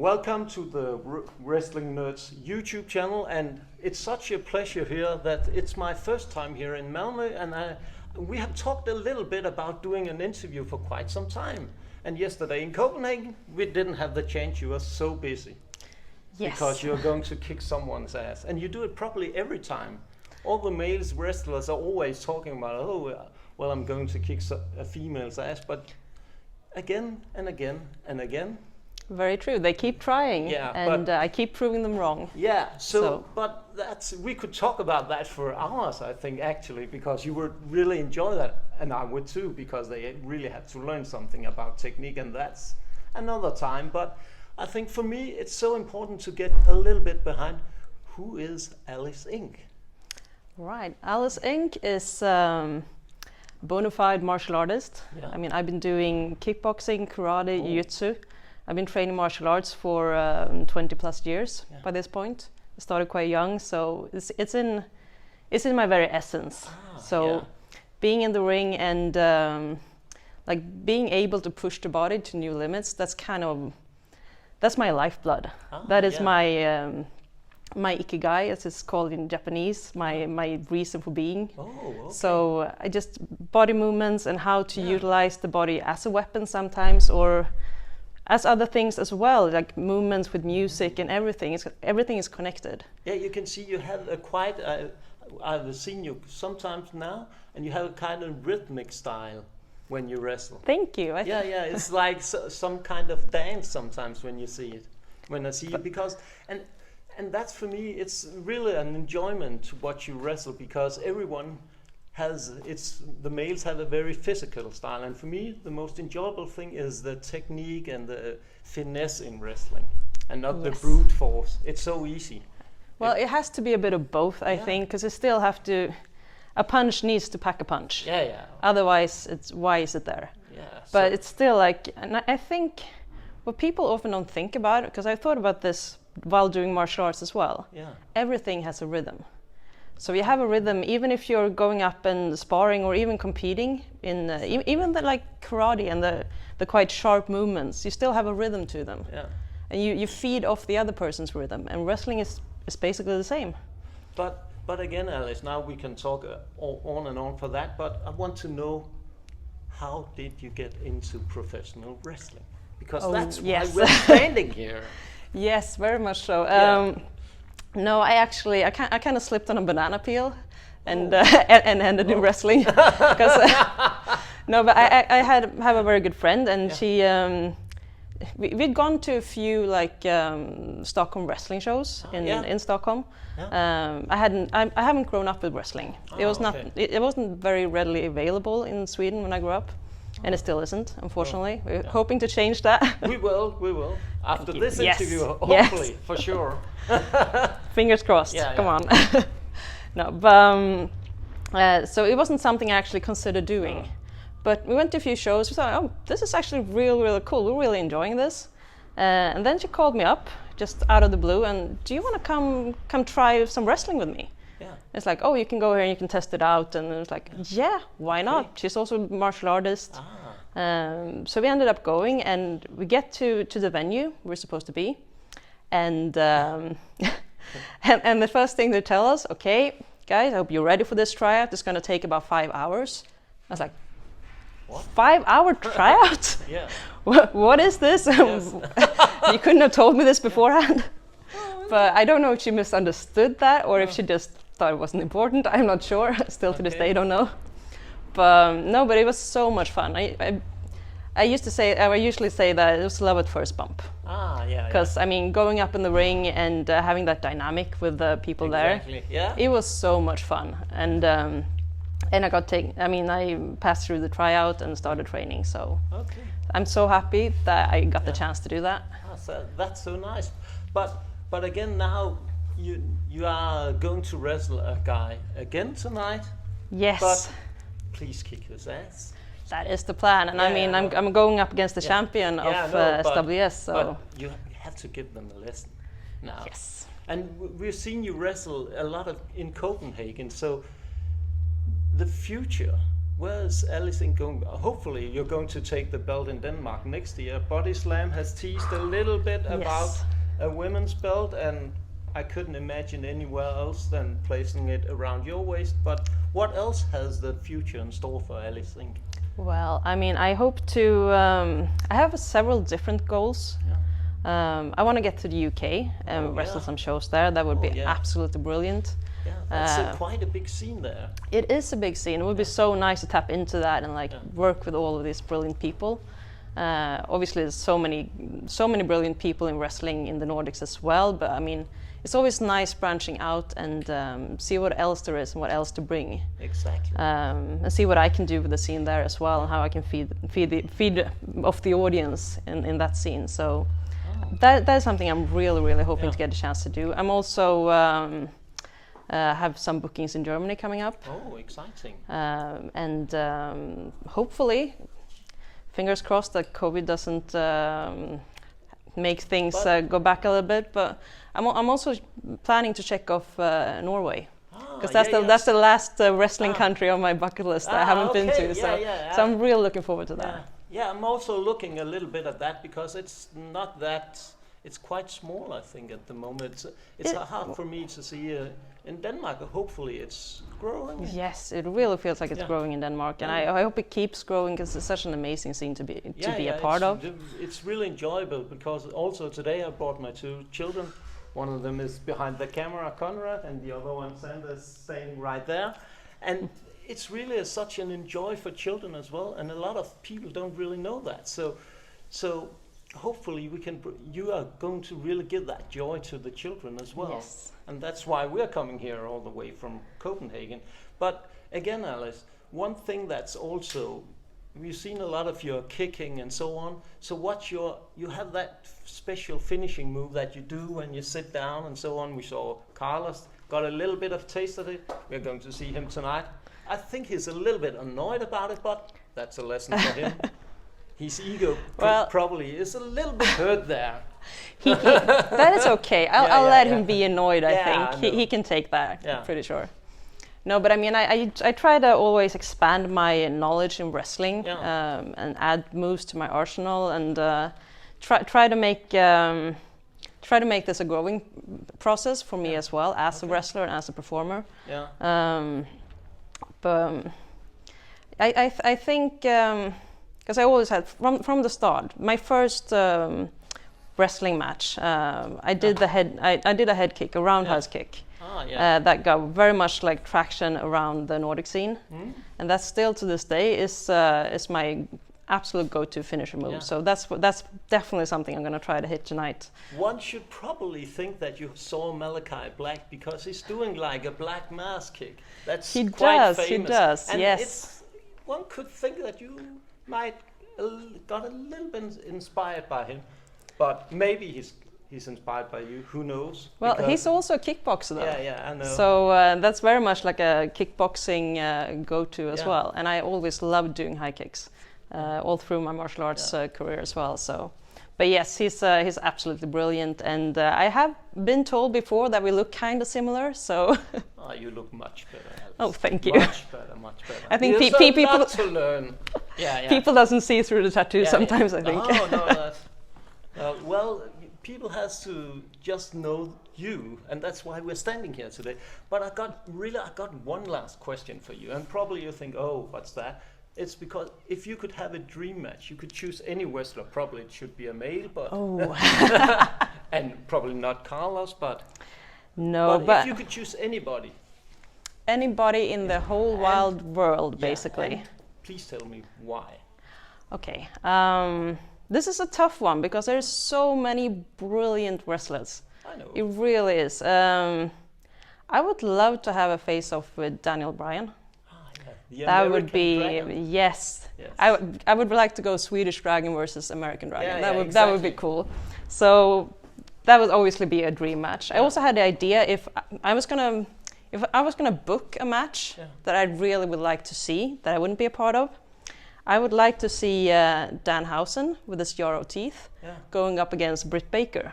Welcome to the Wrestling Nerds YouTube channel, and it's such a pleasure here that it's my first time here in Malmö, and we have talked a little bit about doing an interview for quite some time. And yesterday in Copenhagen, we didn't have the chance. You were so busy. Yes. Because you're going to kick someone's ass, and you do it properly every time. All the males wrestlers are always talking about, oh, well, I'm going to kick a female's ass, but again and again and again. Very true. They keep trying, yeah, and I keep proving them wrong. Yeah. But we could talk about that for hours, I think, actually, because you would really enjoy that, and I would too, because they really had to learn something about technique, and that's another time. But I think for me, it's so important to get a little bit behind who is Aliss Ink. Right. Aliss Ink is bona fide martial artist. Yeah. I mean, I've been doing kickboxing, karate, jiu-jitsu. I've been training martial arts for 20 plus years by this point. I started quite young, so it's in my very essence. Being in the ring and like being able to push the body to new limits, that's my lifeblood. That is my my ikigai, as it's called in Japanese, my reason for being. Oh, okay. So I just body movements and how to utilize the body as a weapon sometimes, or as other things as well, like movements with music and everything. Everything is connected. Yeah, you can see you have a quite. I've seen you sometimes now, and you have a kind of rhythmic style when you wrestle. Thank you. Yeah, it's like some kind of dance sometimes when you see it. When I see you, because and that's for me, it's really an enjoyment to watch you wrestle, because everyone has the males have a very physical style, and for me the most enjoyable thing is the technique and the finesse in wrestling, and not the brute force. It's so easy. Well, it has to be a bit of both, I think, because you still have to. A punch needs to pack a punch. Yeah. Otherwise, why is it there? Yeah. But it's still like, and I think what people often don't think about, because I thought about this while doing martial arts as well. Yeah. Everything has a rhythm. So you have a rhythm, even if you're going up and sparring or even competing in even the like karate and the quite sharp movements, you still have a rhythm to them. Yeah. And you feed off the other person's rhythm, and wrestling is basically the same. But again, Alice, now we can talk on and on for that, but I want to know, how did you get into professional wrestling? Because that's why we're standing here. Yes, very much so. No, I kind of slipped on a banana peel, and ended in wrestling. No, but I have a very good friend, and she we'd gone to a few like Stockholm wrestling shows in Stockholm. Yeah. I haven't grown up with wrestling. It wasn't very readily available in Sweden when I grew up. And it still isn't, unfortunately. We're hoping to change that. We will. After this interview, hopefully, for sure. Fingers crossed. Come on. No, but so it wasn't something I actually considered doing. But we went to a few shows. We thought, oh, this is actually really cool. We're really enjoying this. And then she called me up, just out of the blue, and do you want to come try some wrestling with me? Yeah. It's like, oh, you can go here and you can test it out, and it's like, yeah, why not? Okay. She's also a martial artist. So we ended up going, and we get to the venue we're supposed to be, and and the first thing they tell us, okay, guys, I hope you're ready for this tryout. It's going to take about 5 hours. I was like, what? 5-hour tryout? Yeah. What is this? Yes. You couldn't have told me this beforehand. But I don't know if she misunderstood that, or if she just thought it wasn't important. I'm not sure. Still to this day, I don't know. But no, but it was so much fun. I usually say that it was love at first bump. Because I mean, going up in the ring and having that dynamic with the people there, it was so much fun. And I passed through the tryout and started training. So I'm so happy that I got the chance to do that. That's so nice. But again, now you are going to wrestle a guy again tonight. Yes. But please kick his ass. That is the plan, and I mean, I'm going up against the champion of SWS. So but you have to give them a lesson now. Yes. And we've seen you wrestle a lot in Copenhagen. So the future, Where's Aliss Ink going? Hopefully you're going to take the belt in Denmark next year. Bodyslam has teased a little bit about a women's belt, and I couldn't imagine anywhere else than placing it around your waist. But what else has the future in store for Aliss Ink? Well, I mean, I hope to. I have several different goals. Yeah. I want to get to the UK and wrestle some shows there. That would be absolutely brilliant. Yeah, that's quite a big scene there. It is a big scene. It would be so nice to tap into that and like work with all of these brilliant people. Obviously, there's so many brilliant people in wrestling in the Nordics as well. But I mean, it's always nice branching out and see what else there is and what else to bring. Exactly. And see what I can do with the scene there as well, and how I can feed off the audience in that scene. So that is something I'm really hoping to get a chance to do. I'm also have some bookings in Germany coming up. Oh, exciting! And hopefully, fingers crossed that COVID doesn't make things go back a little bit. But I'm also planning to check off Norway, because that's the last wrestling country on my bucket list that I haven't been to. So I'm really looking forward to that. Yeah, I'm also looking a little bit at that, because it's not that. It's quite small, I think, at the moment. It's hard for me to see in Denmark. Hopefully it's growing. Yes, it really feels like it's growing in Denmark, and I hope it keeps growing, because it's such an amazing scene to be a part of. It's really enjoyable, because also today I brought my 2 children. One of them is behind the camera, Conrad, and the other one, Sander, is staying right there. And it's really such an enjoy for children as well, and a lot of people don't really know that. So hopefully you are going to really give that joy to the children as well. Yes. And that's why we're coming here all the way from Copenhagen. But again, Aliss, one thing that's also, we've seen a lot of your kicking and so on. So you have that special finishing move that you do when you sit down and so on. We saw Carlos got a little bit of taste of it. We're going to see him tonight. I think he's a little bit annoyed about it, but that's a lesson for him. His ego probably is a little bit hurt there. That is okay. I'll let him be annoyed, I think. He can take that, pretty sure. No, but I mean, I try to always expand my knowledge in wrestling and add moves to my arsenal, and try to make this a growing process for me as well, as a wrestler and as a performer. But I think, because I always had from the start, my first wrestling match, I did a head kick, a roundhouse kick. That got very much like traction around the Nordic scene, and that still to this day is my absolute go-to finisher move. So that's definitely something I'm going to try to hit tonight. One should probably think that you saw Malachi Black, because he's doing like a black mass kick. That's quite famous. He does. And yes. One could think that you might got a little bit inspired by him, but maybe he's inspired by you. Who knows? Well, he's also a kickboxer, though. Yeah, I know. So that's very much like a kickboxing go-to as well. And I always loved doing high kicks all through my martial arts career as well. So, but yes, he's absolutely brilliant, and I have been told before that we look kind of similar. So. Oh, you look much better, Aliss. Oh, thank you. Much better. I think people to learn. People doesn't see through the tattoo sometimes. I think. No. Well, people has to just know you, and that's why we're standing here today. But I got one last question for you, and probably you think, oh, what's that? It's because if you could have a dream match, you could choose any wrestler. Probably it should be a male, but and probably not Carlos, but if you could choose anybody in the whole wide world, basically. And please tell me why. Okay, this is a tough one, because there's so many brilliant wrestlers. I know. It really is. I would love to have a face-off with Daniel Bryan. That would be yes. I would like to go Swedish Dragon versus American Dragon. That would be cool. So that would obviously be a dream match. I also had the idea if I was gonna book a match that I really would like to see, that I wouldn't be a part of. I would like to see Danhausen with his Yarrow teeth going up against Britt Baker.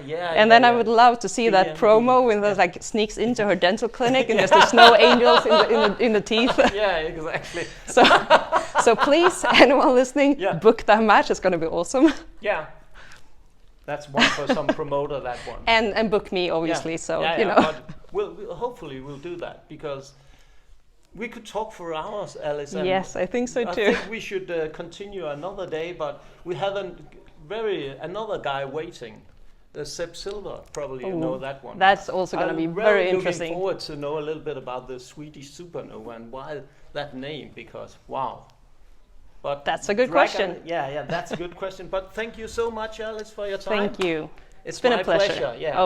yeah. And then I would love to see that promo when there's like sneaks into her dental clinic and there's snow angels in the teeth. Yeah, exactly. So please, anyone listening, book that match. It's going to be awesome. Yeah. That's one for some promoter, that one. And book me, obviously. So, you know. But hopefully we'll do that, because we could talk for hours, Alice. Yes, I think so too. I think we should continue another day, but we have another guy waiting. Sepp Silver, probably you know that one. That's also going to be very interesting. I'm looking forward to know a little bit about the Swedish supernova and why that name, because wow. But that's a good question. Yeah, that's a good question. But thank you so much, Alice, for your time. Thank you. It's been my a pleasure. Yeah.